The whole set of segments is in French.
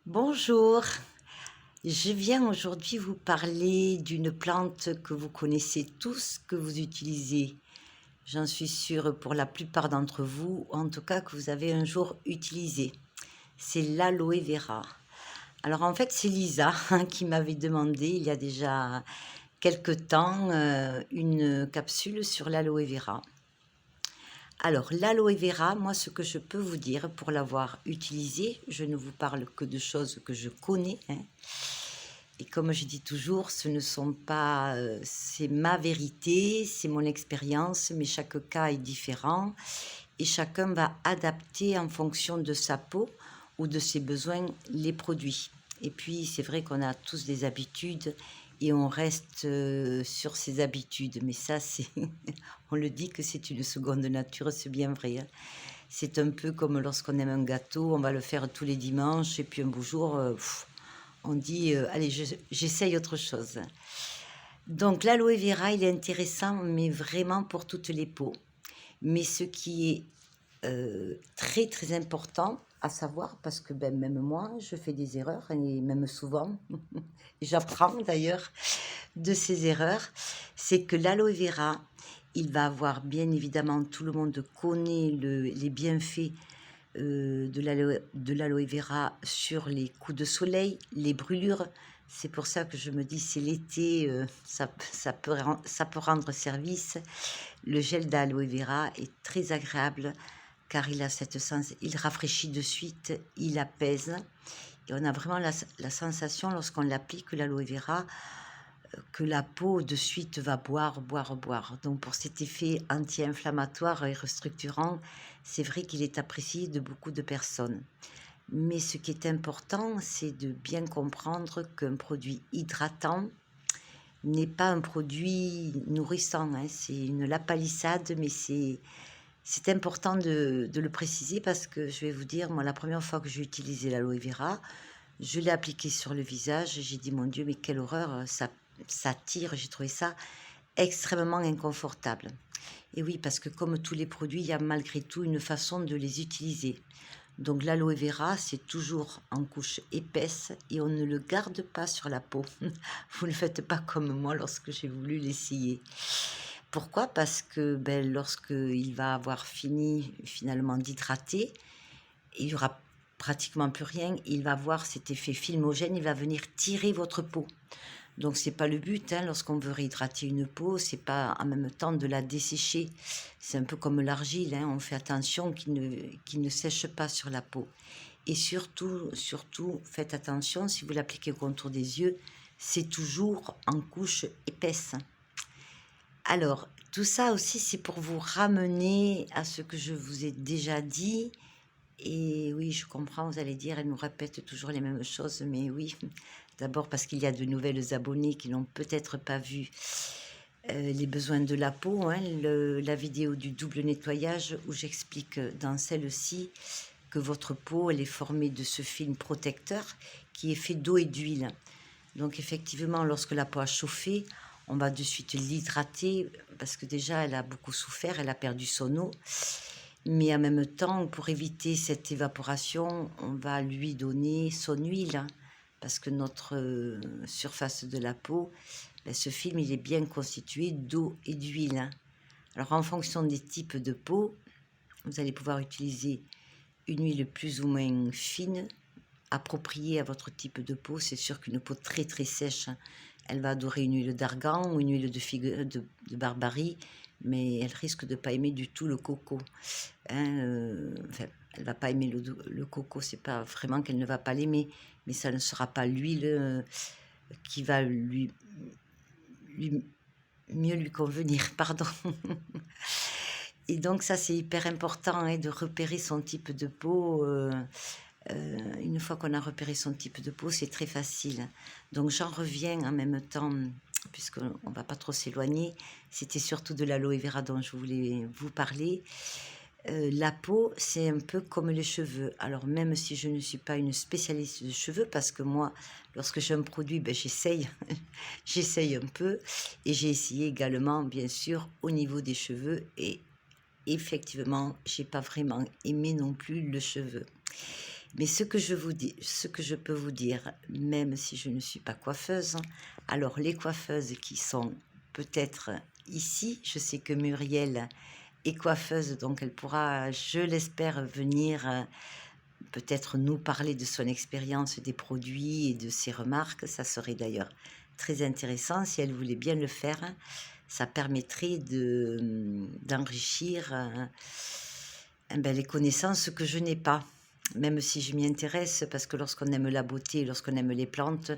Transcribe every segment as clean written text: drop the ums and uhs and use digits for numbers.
Bonjour, je viens aujourd'hui vous parler d'une plante que vous connaissez tous, que vous utilisez. J'en suis sûre pour la plupart d'entre vous, ou en tout cas que vous avez un jour utilisé. C'est l'aloe vera. Alors en fait, c'est Lisa qui m'avait demandé il y a déjà quelque temps une capsule sur l'aloe vera. Alors l'aloe vera, moi ce que je peux vous dire pour l'avoir utilisé, je ne vous parle que de choses que je connais, hein. Et comme je dis toujours, ce ne sont pas, c'est ma vérité, c'est mon expérience, mais chaque cas est différent et chacun va adapter en fonction de sa peau ou de ses besoins les produits. Et puis, c'est vrai qu'on a tous des habitudes et on reste sur ses habitudes. Mais ça, c'est, on le dit que c'est une seconde nature, c'est bien vrai, hein. C'est un peu comme lorsqu'on aime un gâteau, on va le faire tous les dimanches et puis un beau jour, on dit allez, j'essaye autre chose. Donc l'aloe vera, il est intéressant, mais vraiment pour toutes les peaux. Mais ce qui est très très important à savoir, parce que ben, même moi, je fais des erreurs, et même souvent, j'apprends d'ailleurs de ces erreurs, c'est que l'aloe vera, il va avoir bien évidemment, tout le monde connaît les bienfaits de l'aloe vera sur les coups de soleil, les brûlures. C'est pour ça que je me dis, c'est l'été, ça peut rendre service. Le gel d'aloe vera est très agréable car il a cette sens, il rafraîchit de suite, il apaise. Et on a vraiment la sensation lorsqu'on l'applique, l'aloe vera, que la peau de suite va boire, boire, boire. Donc pour cet effet anti-inflammatoire et restructurant, c'est vrai qu'il est apprécié de beaucoup de personnes. Mais ce qui est important, c'est de bien comprendre qu'un produit hydratant n'est pas un produit nourrissant, hein. C'est une lapalissade, mais c'est important de le préciser parce que je vais vous dire, moi, la première fois que j'ai utilisé l'aloe vera, je l'ai appliqué sur le visage. J'ai dit, mon Dieu, mais quelle horreur, ça tire. J'ai trouvé ça extrêmement inconfortable. Et oui, parce que comme tous les produits, il y a malgré tout une façon de les utiliser. Donc l'aloe vera, c'est toujours en couche épaisse et on ne le garde pas sur la peau. Vous ne le faites pas comme moi lorsque j'ai voulu l'essayer. Pourquoi? Parce que ben, lorsqu'il va avoir fini finalement d'hydrater, il y aura pratiquement plus rien. Il va avoir cet effet filmogène, il va venir tirer votre peau. Donc c'est pas le but, hein, lorsqu'on veut réhydrater une peau, c'est pas en même temps de la dessécher. C'est un peu comme l'argile, hein, on fait attention qu'il ne sèche pas sur la peau. Et surtout, surtout, faites attention, si vous l'appliquez au contour des yeux, c'est toujours en couche épaisse. Alors, tout ça aussi, c'est pour vous ramener à ce que je vous ai déjà dit. Et oui, je comprends, vous allez dire, elle nous répète toujours les mêmes choses, mais oui, d'abord parce qu'il y a de nouvelles abonnées qui n'ont peut-être pas vu les besoins de la peau, hein, la vidéo du double nettoyage où j'explique dans celle-ci que votre peau, elle est formée de ce film protecteur qui est fait d'eau et d'huile. Donc effectivement, lorsque la peau a chauffé, on va de suite l'hydrater parce que déjà, elle a beaucoup souffert, elle a perdu son eau. Mais en même temps, pour éviter cette évaporation, on va lui donner son huile, hein, parce que notre surface de la peau, ben, ce film, il est bien constitué d'eau et d'huile, hein. Alors, en fonction des types de peau, vous allez pouvoir utiliser une huile plus ou moins fine, appropriée à votre type de peau. C'est sûr qu'une peau très très sèche, hein, elle va adorer une huile d'argan ou une huile de barbarie, mais elle risque de ne pas aimer du tout le coco, hein, enfin, elle va pas aimer le coco, c'est pas vraiment qu'elle ne va pas l'aimer, mais ça ne sera pas l'huile qui va lui mieux lui convenir, pardon. Et donc ça, c'est hyper important, hein, de repérer son type de peau. Une fois qu'on a repéré son type de peau, c'est très facile. Donc j'en reviens en même temps, puisqu'on ne va pas trop s'éloigner, c'était surtout de l'aloe vera dont je voulais vous parler. La peau, c'est un peu comme les cheveux. Alors même si je ne suis pas une spécialiste de cheveux, parce que moi, lorsque j'ai un produit, ben, j'essaye, j'essaye un peu. Et j'ai essayé également, bien sûr, au niveau des cheveux. Et effectivement, j'ai pas vraiment aimé non plus le cheveu. Mais ce que je peux vous dire, même si je ne suis pas coiffeuse, alors les coiffeuses qui sont peut-être ici, je sais que Muriel est coiffeuse, donc elle pourra, je l'espère, venir peut-être nous parler de son expérience des produits et de ses remarques. Ça serait d'ailleurs très intéressant si elle voulait bien le faire. Ça permettrait d'enrichir les connaissances que je n'ai pas, même si je m'y intéresse, parce que lorsqu'on aime la beauté, lorsqu'on aime les plantes,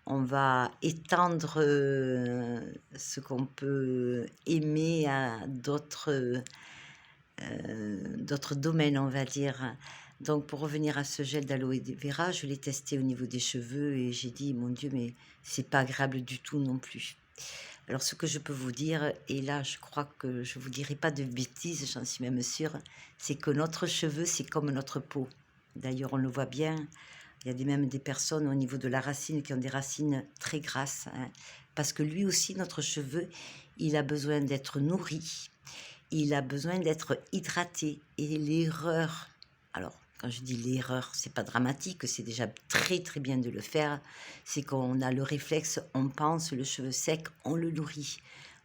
on va étendre ce qu'on peut aimer à d'autres domaines, on va dire. Donc, pour revenir à ce gel d'aloe vera, je l'ai testé au niveau des cheveux et j'ai dit, mon Dieu, mais c'est pas agréable du tout non plus. Alors, ce que je peux vous dire, et là, je crois que je vous dirai pas de bêtises, j'en suis même sûre, c'est que notre cheveu, c'est comme notre peau. D'ailleurs, on le voit bien, il y a même des personnes au niveau de la racine qui ont des racines très grasses, hein, parce que lui aussi, notre cheveu, il a besoin d'être nourri, il a besoin d'être hydraté. Et l'erreur, alors quand je dis l'erreur, c'est pas dramatique, c'est déjà très très bien de le faire, c'est qu'on a le réflexe, on pense le cheveu sec, on le nourrit.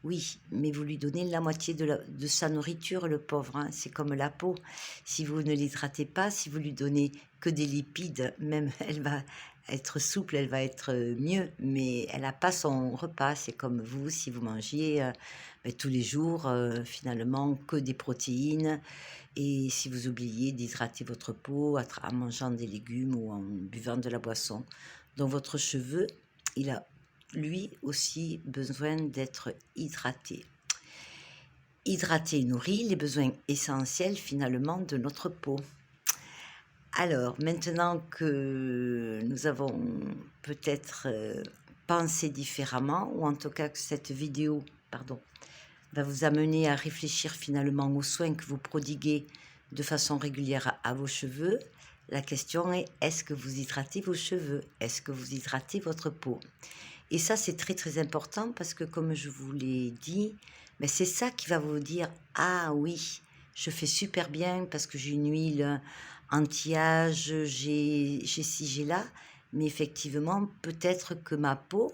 Oui, mais vous lui donnez la moitié de sa nourriture, le pauvre, hein. C'est comme la peau. Si vous ne l'hydratez pas, si vous lui donnez que des lipides, même elle va être souple, elle va être mieux, mais elle n'a pas son repas. C'est comme vous, si vous mangiez tous les jours, finalement, que des protéines. Et si vous oubliez d'hydrater votre peau en mangeant des légumes ou en buvant de la boisson. Donc votre cheveu, il a lui aussi besoin d'être hydraté. Hydraté et nourri, les besoins essentiels finalement de notre peau. Alors, maintenant que nous avons peut-être pensé différemment, ou en tout cas que cette vidéo, pardon, va vous amener à réfléchir finalement aux soins que vous prodiguez de façon régulière à vos cheveux, la question est, est-ce que vous hydratez vos cheveux? Est-ce que vous hydratez votre peau? Et ça, c'est très très important parce que comme je vous l'ai dit, c'est ça qui va vous dire, ah oui, je fais super bien parce que j'ai une huile anti-âge, j'ai ci, j'ai là. Mais effectivement, peut-être que ma peau,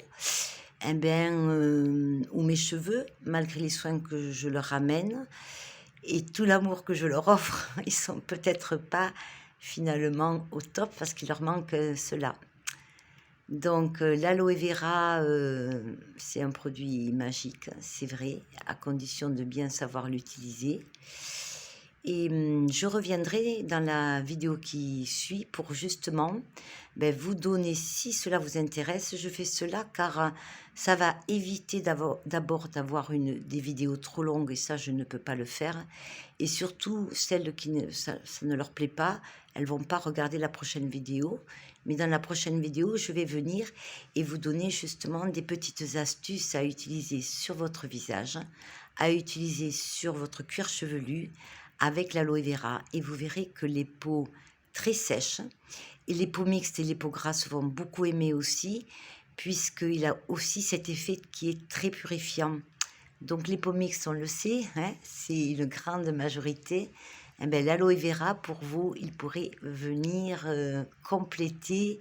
ou mes cheveux, malgré les soins que je leur amène et tout l'amour que je leur offre, ils sont peut-être pas finalement au top parce qu'il leur manque cela. Donc l'aloe vera, c'est un produit magique, c'est vrai, à condition de bien savoir l'utiliser. Et je reviendrai dans la vidéo qui suit pour justement vous donner, si cela vous intéresse, je fais cela car ça va éviter d'abord d'avoir des vidéos trop longues et ça je ne peux pas le faire. Et surtout celles qui ça ne leur plaît pas, elles vont pas regarder la prochaine vidéo. Mais dans la prochaine vidéo, je vais venir et vous donner justement des petites astuces à utiliser sur votre visage, à utiliser sur votre cuir chevelu, avec l'aloe vera et vous verrez que les peaux très sèches et les peaux mixtes et les peaux grasses vont beaucoup aimer aussi puisqu'il a aussi cet effet qui est très purifiant. Donc les peaux mixtes, on le sait, hein, c'est une grande majorité. L'aloe vera, pour vous, il pourrait venir compléter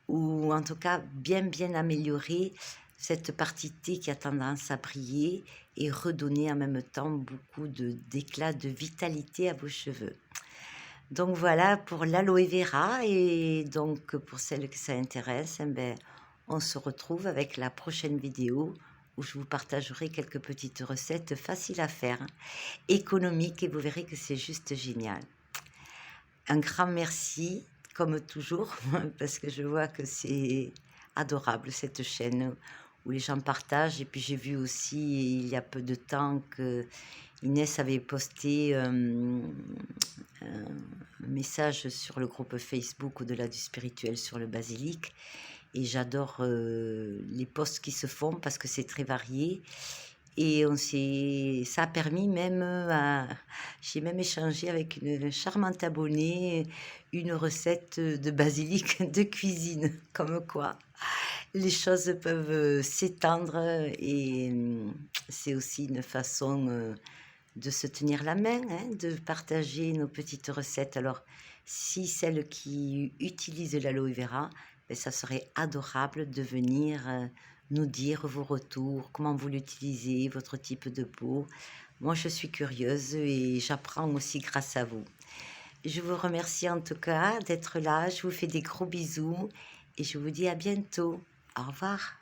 ou en tout cas bien améliorer cette partie T qui a tendance à briller et redonner en même temps beaucoup d'éclat, de vitalité à vos cheveux. Donc voilà pour l'aloe vera et donc pour celles que ça intéresse, on se retrouve avec la prochaine vidéo où je vous partagerai quelques petites recettes faciles à faire, économiques et vous verrez que c'est juste génial. Un grand merci, comme toujours, parce que je vois que c'est adorable cette chaîne où les gens partagent. Et puis j'ai vu aussi, il y a peu de temps, que Inès avait posté un message sur le groupe Facebook Au-delà du spirituel sur le basilic. Et j'adore les posts qui se font parce que c'est très varié. Et ça a permis même j'ai même échangé avec une charmante abonnée une recette de basilic de cuisine, comme quoi les choses peuvent s'étendre et c'est aussi une façon de se tenir la main, hein, de partager nos petites recettes. Alors, Si celles qui utilisent l'aloe vera, ben, ça serait adorable de venir nous dire vos retours, comment vous l'utilisez, votre type de peau. Moi, je suis curieuse et j'apprends aussi grâce à vous. Je vous remercie en tout cas d'être là. Je vous fais des gros bisous et je vous dis à bientôt. Au revoir.